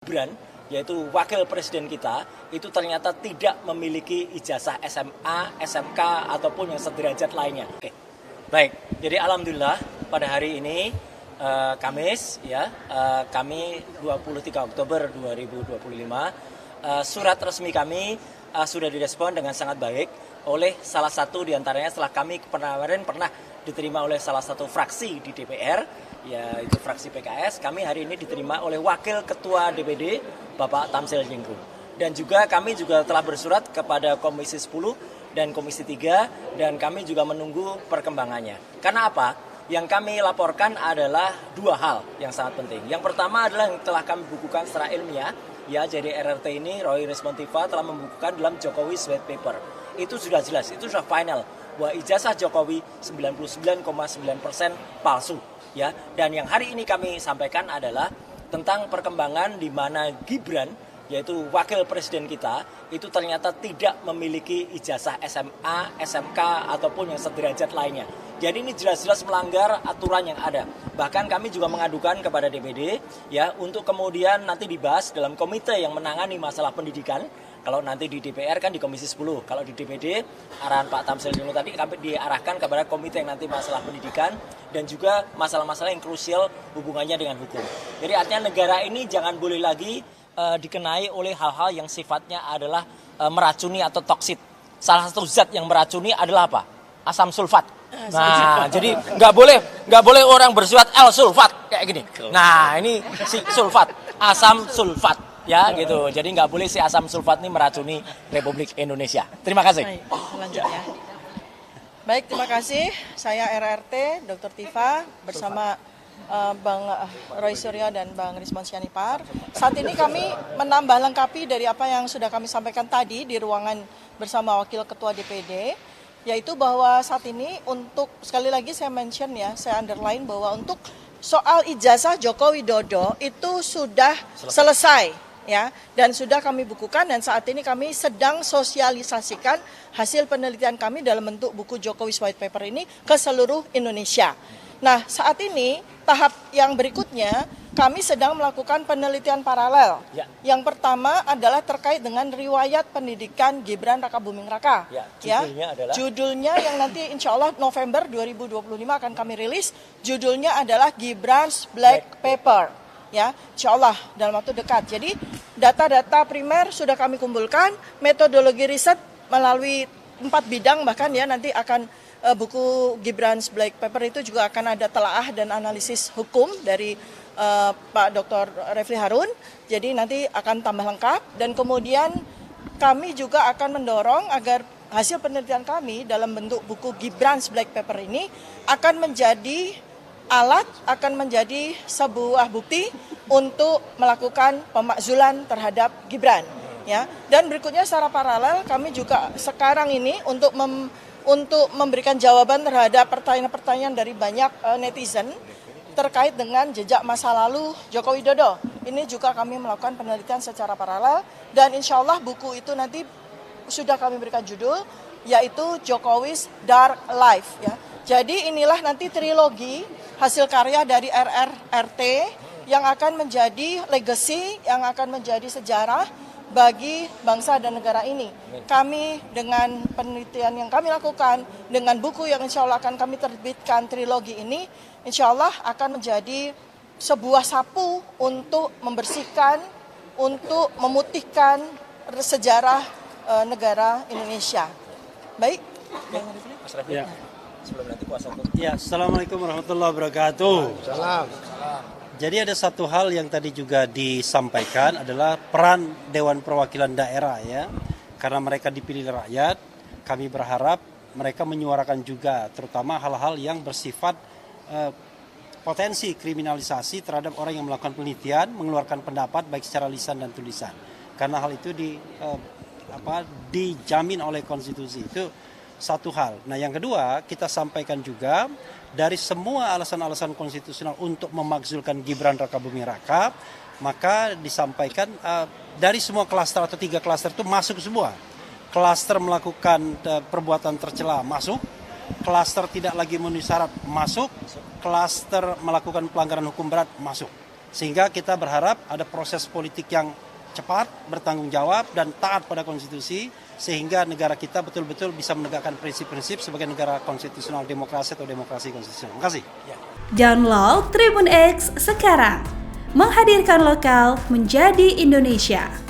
Gibran, yaitu wakil presiden kita, itu ternyata tidak memiliki ijazah SMA, SMK, ataupun yang sederajat lainnya. Oke. Baik, jadi alhamdulillah pada hari ini Kamis, kami 23 Oktober 2025, surat resmi kami sudah direspon dengan sangat baik oleh salah satu diantaranya setelah kami kemarin pernah diterima oleh salah satu fraksi di DPR, yaitu fraksi PKS. Kami hari ini diterima oleh Wakil Ketua DPD Bapak Tamsil Jengku. Dan juga kami juga telah bersurat kepada Komisi 10 dan Komisi 3 dan kami juga menunggu perkembangannya. Karena apa? Yang kami laporkan adalah dua hal yang sangat penting. Yang pertama adalah yang telah kami bukukan secara ilmiah, ya, jadi RRT ini Roy Respontiva telah membukukan dalam Jokowi's White Paper. Itu sudah jelas, itu sudah final bahwa ijazah Jokowi 99,9% palsu, ya. Dan yang hari ini kami sampaikan adalah tentang perkembangan di mana Gibran, yaitu wakil presiden kita, itu ternyata tidak memiliki ijazah SMA, SMK, ataupun yang sederajat lainnya. Jadi ini jelas-jelas melanggar aturan yang ada. Bahkan kami juga mengadukan kepada DPD, ya, untuk kemudian nanti dibahas dalam komite yang menangani masalah pendidikan. Kalau nanti di DPR kan di Komisi 10, kalau di DPD arahan Pak Tamsil Jengku tadi kami diarahkan kepada komite yang nanti masalah pendidikan dan juga masalah-masalah yang krusial hubungannya dengan hukum. Jadi artinya negara ini jangan boleh lagi dikenai oleh hal-hal yang sifatnya adalah meracuni atau toksit. Salah satu zat yang meracuni adalah apa? Asam sulfat. Nah, jadi nggak boleh orang bersuat L sulfat kayak gini. Nah, ini si sulfat, asam sulfat. Ya gitu, jadi nggak boleh si asam sulfat ini meracuni Republik Indonesia. Terima kasih. Baik, lanjut ya. Baik, terima kasih. Saya RRT Dr. Tifa bersama Bang Roy Suryo dan Bang Rismon Sianipar. Saat ini kami menambah lengkapi dari apa yang sudah kami sampaikan tadi di ruangan bersama Wakil Ketua DPD, yaitu bahwa saat ini untuk, sekali lagi saya mention ya, saya underline bahwa untuk soal ijazah Joko Widodo itu sudah selesai. Ya, dan sudah kami bukukan dan saat ini kami sedang sosialisasikan hasil penelitian kami dalam bentuk buku Jokowi's White Paper ini ke seluruh Indonesia. Nah, saat ini tahap yang berikutnya kami sedang melakukan penelitian paralel. Ya. Yang pertama adalah terkait dengan riwayat pendidikan Gibran Rakabuming Raka. Ya, judulnya yang nanti insya Allah November 2025 akan kami rilis. Judulnya adalah Gibran's Black Paper. Ya, insya Allah dalam waktu dekat. Jadi data-data primer sudah kami kumpulkan, metodologi riset melalui 4 bidang bahkan ya, nanti akan buku Gibran's Black Paper itu juga akan ada telaah dan analisis hukum dari Pak Dr. Refli Harun. Jadi nanti akan tambah lengkap dan kemudian kami juga akan mendorong agar hasil penelitian kami dalam bentuk buku Gibran's Black Paper ini akan menjadi alat, akan menjadi sebuah bukti untuk melakukan pemakzulan terhadap Gibran, ya. Dan berikutnya secara paralel kami juga sekarang ini untuk memberikan jawaban terhadap pertanyaan-pertanyaan dari banyak netizen terkait dengan jejak masa lalu Joko Widodo. Ini juga kami melakukan penelitian secara paralel dan insya Allah buku itu nanti sudah kami berikan judul yaitu Jokowi's Dark Life, ya. Jadi inilah nanti trilogi hasil karya dari RRT yang akan menjadi legacy, yang akan menjadi sejarah bagi bangsa dan negara ini. Kami dengan penelitian yang kami lakukan, dengan buku yang insya Allah akan kami terbitkan trilogi ini, insya Allah akan menjadi sebuah sapu untuk membersihkan, untuk memutihkan sejarah negara Indonesia. Baik, Mas Refli. Ya. Sebelum nanti kuasa hukum. Ya, Assalamualaikum warahmatullahi wabarakatuh. Salam. Jadi ada satu hal yang tadi juga disampaikan adalah peran Dewan Perwakilan Daerah, ya. Karena mereka dipilih rakyat, kami berharap mereka menyuarakan juga terutama hal-hal yang bersifat potensi kriminalisasi terhadap orang yang melakukan penelitian, mengeluarkan pendapat baik secara lisan dan tulisan. Karena hal itu dijamin oleh konstitusi. Itu satu hal. Nah, yang kedua, kita sampaikan juga dari semua alasan-alasan konstitusional untuk memakzulkan Gibran Rakabuming Raka, maka disampaikan dari semua klaster atau 3 klaster itu masuk semua. Klaster melakukan perbuatan tercela masuk, klaster tidak lagi memenuhi syarat masuk, klaster melakukan pelanggaran hukum berat masuk. Sehingga kita berharap ada proses politik yang cepat, bertanggung jawab, dan taat pada konstitusi, sehingga negara kita betul-betul bisa menegakkan prinsip-prinsip sebagai negara konstitusional demokrasi atau demokrasi konstitusional. Terima kasih. Download Tribun X sekarang, menghadirkan lokal menjadi Indonesia.